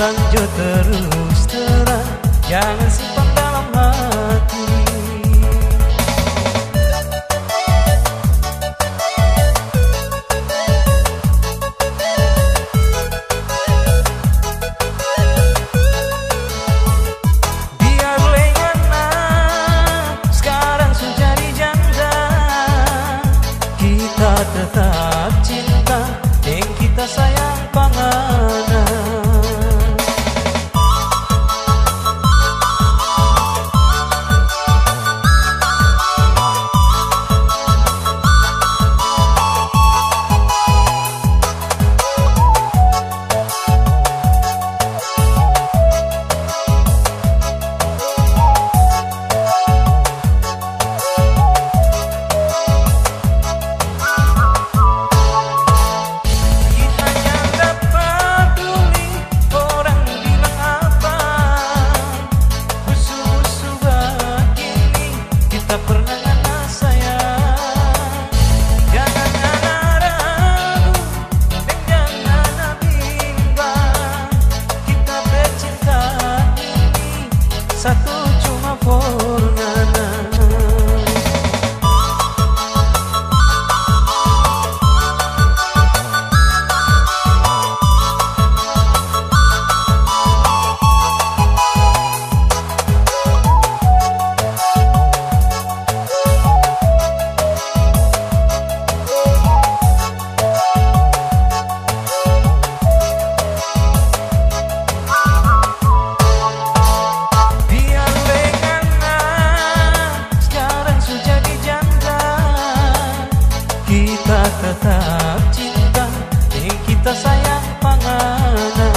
lanjut terus terang, jangan simpan dalam hati. Biar lengana sekarang sudah jadi janda, kita tetap cinta yang kita sayang pangana. Satu cuma fornana. Kita tetap cinta, kita sayang pangana.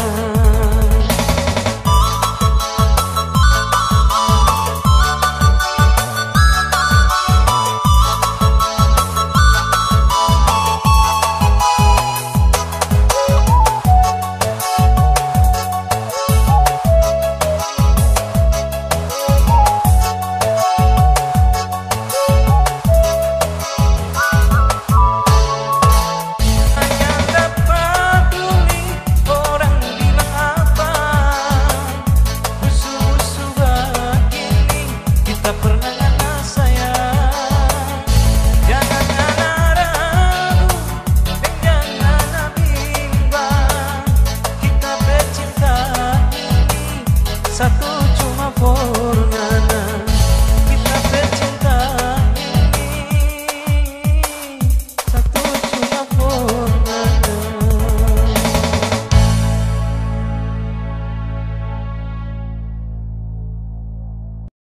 Tak pernah ngana sayang, jangan ngana ragu dan jangan bimbang. Kita bercinta ini satu